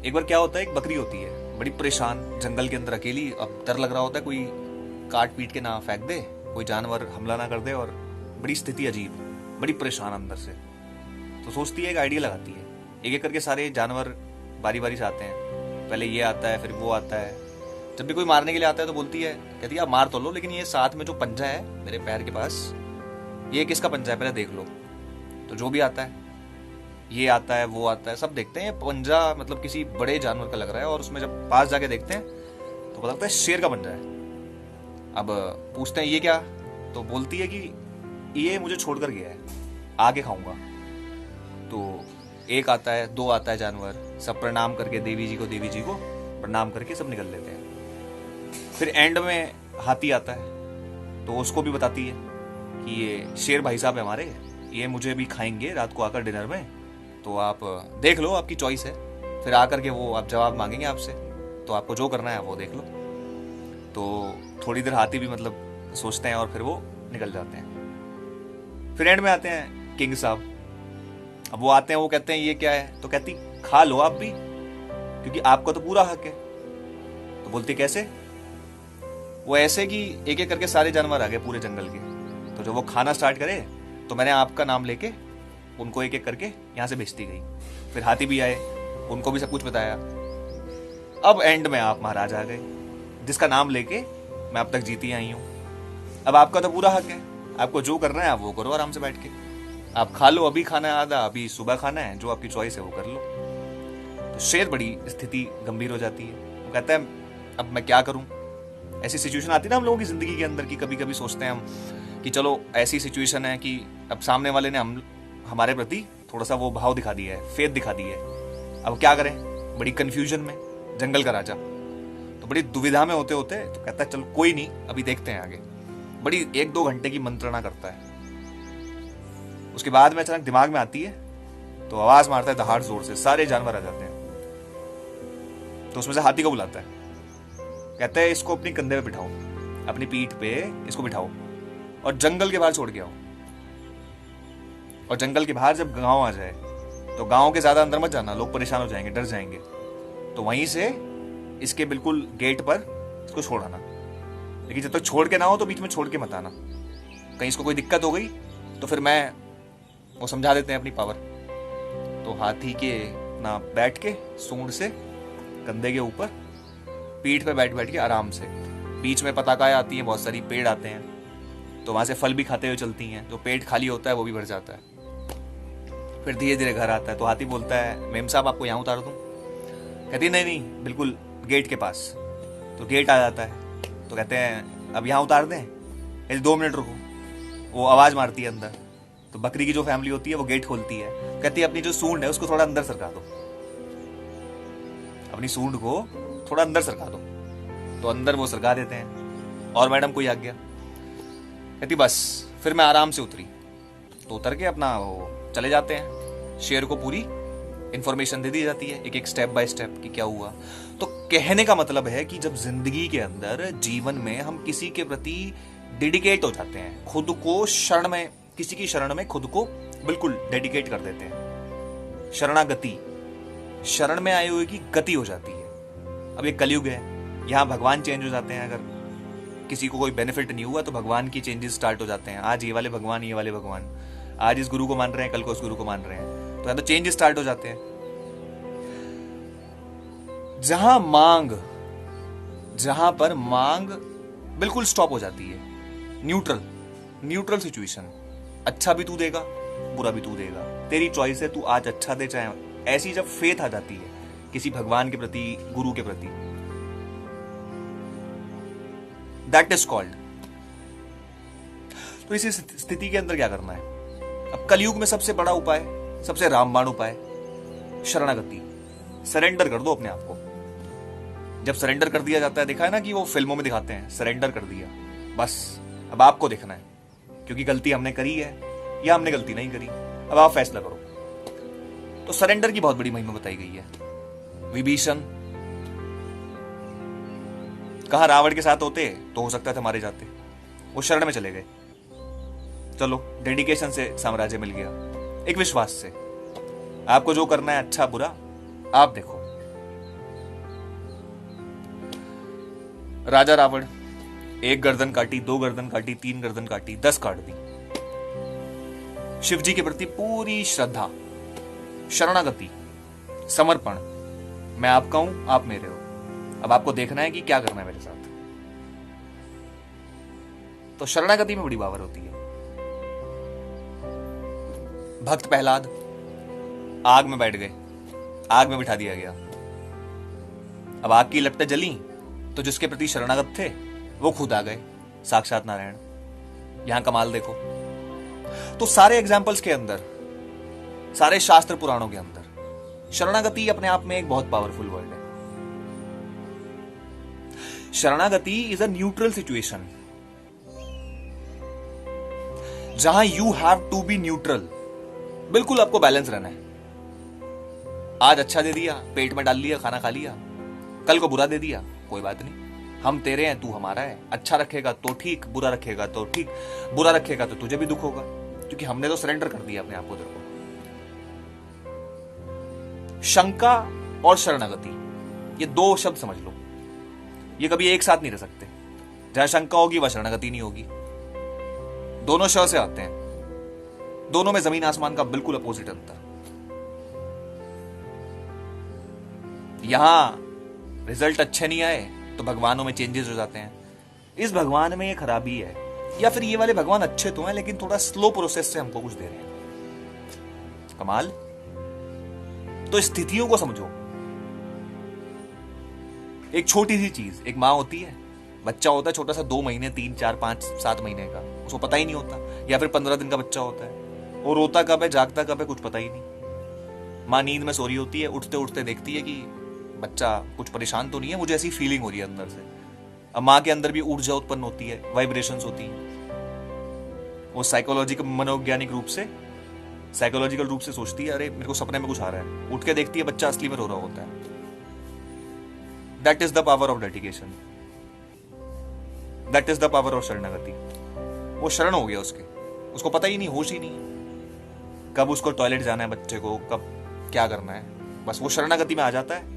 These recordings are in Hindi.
एक बार क्या होता है, एक बकरी होती है बड़ी परेशान जंगल के अंदर अकेली। अब डर लग रहा होता है कोई काट पीट के ना फेंक दे, कोई जानवर हमला ना कर दे, और बड़ी स्थिति अजीब, बड़ी परेशान अंदर से। तो सोचती है, एक आइडिया लगाती है, एक एक करके सारे जानवर बारी बारी से आते हैं। पहले ये आता है, फिर वो आता है। जब भी कोई मारने के लिए आता है तो बोलती है, कहती है आप मार तो लो, लेकिन ये साथ में जो पंजा है मेरे पैर के पास, ये किसका पंजा है पहले देख लो। तो जो भी आता है, ये आता है, वो आता है, सब देखते हैं, पंजा मतलब किसी बड़े जानवर का लग रहा है। और उसमें जब पास जाके देखते हैं तो पता लगता है शेर का पंजा है। अब पूछते हैं ये क्या, तो बोलती है कि ये मुझे छोड़कर गया है, आगे खाऊंगा। तो एक आता है, दो आता है जानवर, सब प्रणाम करके देवी जी को प्रणाम करके सब निकल लेते हैं। फिर एंड में हाथी आता है, तो उसको भी बताती है कि ये शेर भाई साहब है हमारे, ये मुझे भी खाएंगे रात को आकर डिनर में, तो आप देख लो, आपकी चॉइस है। फिर आकर के वो आप जवाब मांगेंगे आपसे, तो आपको जो करना है वो देख लो। तो थोड़ी देर हाथी भी मतलब सोचते हैं और फिर वो निकल जाते हैं। फिर एंड में आते हैं किंग साहब। अब वो आते हैं, वो कहते हैं ये क्या है, तो कहती खा लो आप भी, क्योंकि आपका तो पूरा हक है। तो बोलती कैसे, वो ऐसे कि एक एक करके सारे जानवर आ गए पूरे जंगल के। तो जब वो खाना स्टार्ट करे तो मैंने आपका नाम लेके उनको एक एक करके यहाँ से भेजती गई। फिर हाथी भी आए, उनको भी सब कुछ बताया। अब एंड में आप महाराज आ गए, जिसका नाम लेके मैं अब तक जीती आई हूँ। अब आपका तो पूरा हक है, आपको जो करना है आप वो करो आराम से बैठ के। आप खा लो, अभी खाना है आधा, अभी सुबह खाना है, जो आपकी चॉइस है वो कर लो। तो शेर बड़ी स्थिति गंभीर हो जाती है। वो कहता है अब मैं क्या करूं। ऐसी सिचुएशन आती है ना हम लोगों की जिंदगी के अंदर की, कभी कभी सोचते हैं हम कि चलो ऐसी सिचुएशन है कि अब सामने वाले ने हमारे प्रति थोड़ा सा वो भाव दिखा दिया है, फेथ दिखा दी है। अब क्या करें, बड़ी कंफ्यूजन में, जंगल का राजा तो बड़ी दुविधा में होते होते तो कहता है चलो कोई नहीं, अभी देखते हैं आगे। बड़ी 1-2 घंटे की मंत्रणा करता है। उसके बाद में अचानक दिमाग में आती है, तो आवाज मारता है दहाड़ जोर से, सारे जानवर आ जाते हैं। तो उसमें से हाथी को बुलाता है, कहता है इसको अपनी कंधे पे बिठाओ, अपनी पीठ पे इसको बिठाओ और जंगल के बाहर छोड़ के आओ। और जंगल के बाहर जब गांव आ जाए तो गांव के ज्यादा अंदर मत जाना, लोग परेशान हो जाएंगे, डर जाएंगे। तो वहीं से इसके बिल्कुल गेट पर इसको छोड़ आना, लेकिन जब तक छोड़ के ना हो तो बीच में छोड़ के मत आना। कहीं इसको कोई दिक्कत हो गई तो फिर मैं वो समझा देते हैं अपनी पावर। तो हाथी के ना बैठ के सूंड से कंधे के ऊपर पीठ पे बैठ बैठ के आराम से, बीच में पताकाएं आती हैं, बहुत सारी पेड़ आते हैं, तो वहां से फल भी खाते हुए चलती हैं, तो पेट खाली होता है वो भी भर जाता है। फिर धीरे धीरे घर आता है। तो हाथी बोलता है मेम साहब आपको यहाँ उतार दूं। कहती नहीं नहीं, बिल्कुल गेट के पास। तो गेट आ जाता है, तो कहते हैं अब यहाँ उतार दें, 2 मिनट रुको। वो आवाज मारती है अंदर, तो बकरी की जो फैमिली होती है वो गेट खोलती है, कहती है अपनी जो सूंड है उसको थोड़ा अंदर सरका दो, अपनी सूंड को थोड़ा अंदर सरका दो। तो अंदर वो सरका देते हैं, और मैडम कोई आ गया। कहती बस, फिर मैं आराम से उतरी। तो उतर के अपना वो चले जाते हैं। शेर को पूरी इंफॉर्मेशन दे दी जाती है, एक एक स्टेप बाय स्टेप कि क्या हुआ। तो कहने का मतलब है कि जब जिंदगी के अंदर, जीवन में हम किसी के प्रति डेडिकेट हो जाते हैं, खुद को शरण में, किसी की शरण में खुद को बिल्कुल डेडिकेट कर देते हैं, शरणागति, शरण में आए हुए की गति हो जाती है। अब ये कलयुग है, यहाँ भगवान चेंज हो जाते हैं। अगर किसी को कोई बेनिफिट नहीं हुआ तो भगवान की चेंजेस स्टार्ट हो जाते हैं। आज ये वाले भगवान, ये वाले भगवान, आज इस गुरु को मान रहे हैं, कल को उस गुरु को मान रहे हैं, तो यहाँ तो चेंजेस स्टार्ट हो जाते हैं। जहां पर मांग बिल्कुल स्टॉप हो जाती है, न्यूट्रल सिचुएशन, अच्छा भी तू देगा, बुरा भी तू देगा, तेरी चॉइस है, तू आज अच्छा दे चाहे। ऐसी जब फेथ आ जाती है किसी भगवान के प्रति, गुरु के प्रति, दैट इज कॉल्ड। तो इसी स्थिति के अंदर क्या करना है? अब कलयुग में सबसे बड़ा उपाय, सबसे रामबाण उपाय, शरणागति। सरेंडर कर दो अपने आप को। जब सरेंडर कर दिया जाता है, देखा है ना कि वो फिल्मों में दिखाते हैं, सरेंडर कर दिया, बस अब आपको देखना है, क्योंकि गलती हमने करी है या हमने गलती नहीं करी, अब आप फैसला करो। तो सरेंडर की बहुत बड़ी महिमा बताई गई है। विभीषण कहा रावण के साथ होते तो हो सकता था मारे जाते, वो शरण में चले गए। चलो, डेडिकेशन से साम्राज्य मिल गया, एक विश्वास से। आपको जो करना है, अच्छा बुरा आप देखो, राजा रावण, 1 गर्दन काटी, 2 गर्दन काटी, 3 गर्दन काटी, 10 काट दी। शिव जी के प्रति पूरी श्रद्धा, शरणागति, समर्पण। मैं आपका हूं, आप मेरे हो, अब आपको देखना है कि क्या करना है मेरे साथ। तो शरणागति में बड़ी पावर होती है। भक्त प्रहलाद आग में बैठ गए, आग में बिठा दिया गया। अब आग की लपटें जली तो जिसके प्रति शरणागत थे वो खुद आ गए, साक्षात नारायण। यहां कमाल देखो। तो सारे एग्जाम्पल्स के अंदर, सारे शास्त्र पुराणों के अंदर शरणागति अपने आप में एक बहुत पावरफुल वर्ड है। शरणागति इज अ न्यूट्रल सिचुएशन जहां you have to be neutral. बिल्कुल आपको बैलेंस रहना है। आज अच्छा दे दिया, पेट में डाल लिया, खाना खा लिया, कल को बुरा दे दिया, कोई बात नहीं, हम तेरे हैं, तू हमारा है। अच्छा रखेगा तो ठीक, बुरा रखेगा तो ठीक, बुरा रखेगा तो तुझे भी दुख होगा, क्योंकि हमने तो सरेंडर कर दिया अपने आप को तेरे को। शंका और शरणागति, ये 2 शब्द समझ लो, ये कभी एक साथ नहीं रह सकते। जहां शंका होगी वहां शरणागति नहीं होगी। दोनों श से आते हैं, दोनों में जमीन आसमान का बिल्कुल अपोजिट अंतर। यहां रिजल्ट अच्छे नहीं आए तो भगवानों में चेंजेस हो जाते हैं। इस भगवान में ये खराबी है, या फिर ये वाले भगवान अच्छे तो हैं लेकिन थोड़ा स्लो प्रोसेस से हमको कुछ दे रहे हैं। कमाल। तो स्थितियों को समझो। एक छोटी सी चीज, एक मां होती है, बच्चा होता है छोटा सा, 2 महीने, 3, 4, 5, 7 महीने का, उसको पता ही नहीं होता, या फिर 15 दिन का बच्चा होता है, वो रोता कब है, जागता कब है, कुछ पता ही नहीं। मां नींद में सो रही होती है, उठते उठते देखती है कि बच्चा कुछ परेशान तो नहीं है, मुझे ऐसी फीलिंग हो रही है अंदर से। अब मां के अंदर भी ऊर्जा उत्पन्न होती है, वाइब्रेशंस होती है। वो साइकोलॉजिकल, मनोवैज्ञानिक रूप से, साइकोलॉजिकल रूप से सोचती है, अरे मेरे को सपने में कुछ आ रहा है। उठ के देखती है बच्चा असली में रो रहा होता है। That is the power of dedication, that is the power of शरणागति। वो शरण हो गया उसको पता ही नहीं, होश ही नहीं कब उसको टॉयलेट जाना है, बच्चे को कब क्या करना है, बस वो शरणागति में आ जाता है।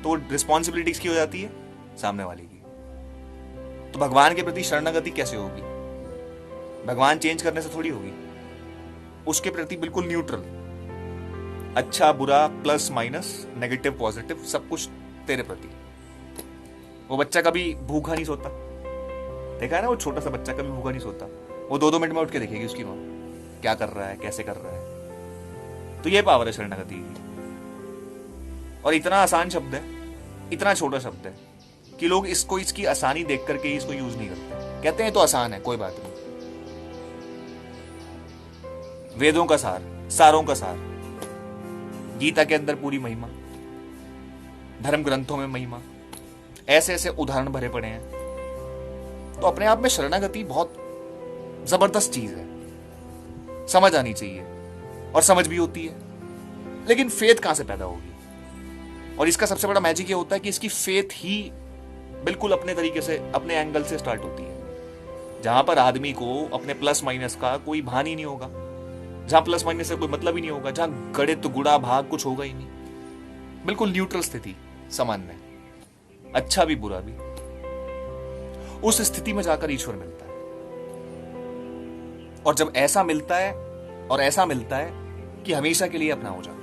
तो रिस्पॉन्सिबिलिटी किसकी हो जाती है? सामने वाले की। तो भगवान के प्रति शरणागति कैसे होगी? भगवान चेंज करने से थोड़ी होगी, उसके प्रति बिल्कुल न्यूट्रल, अच्छा बुरा, प्लस माइनस, नेगेटिव पॉजिटिव, सब कुछ तेरे प्रति। वो बच्चा कभी भूखा नहीं सोता, देखा है ना, वो छोटा सा बच्चा कभी भूखा नहीं सोता। वो 2-2 मिनट में उठ के देखेगी उसकी माँ क्या कर रहा है, कैसे कर रहा है। तो ये पावर है शरणागति की। और इतना आसान शब्द है, इतना छोटा शब्द है कि लोग इसकी आसानी देख करके इसको यूज नहीं करते। कहते हैं तो आसान है, कोई बात नहीं। वेदों का सार, सारों का सार, गीता के अंदर पूरी महिमा, धर्म ग्रंथों में महिमा, ऐसे ऐसे उदाहरण भरे पड़े हैं। तो अपने आप में शरणागति बहुत जबरदस्त चीज है, समझ आनी चाहिए, और समझ भी होती है। लेकिन फेथ कहां से पैदा होगी? और इसका सबसे बड़ा मैजिक ये होता है कि इसकी फेथ ही बिल्कुल अपने तरीके से, अपने एंगल से स्टार्ट होती है, जहां पर आदमी को अपने प्लस माइनस का कोई भान ही नहीं होगा, जहां प्लस माइनस से कोई मतलब ही नहीं होगा, जहां गणित गुणा भाग कुछ होगा ही नहीं, बिल्कुल न्यूट्रल स्थिति, सामान्य, अच्छा भी बुरा भी। उस स्थिति में जाकर ईश्वर मिलता है। और जब ऐसा मिलता है, और ऐसा मिलता है कि हमेशा के लिए अपना हो जाता है।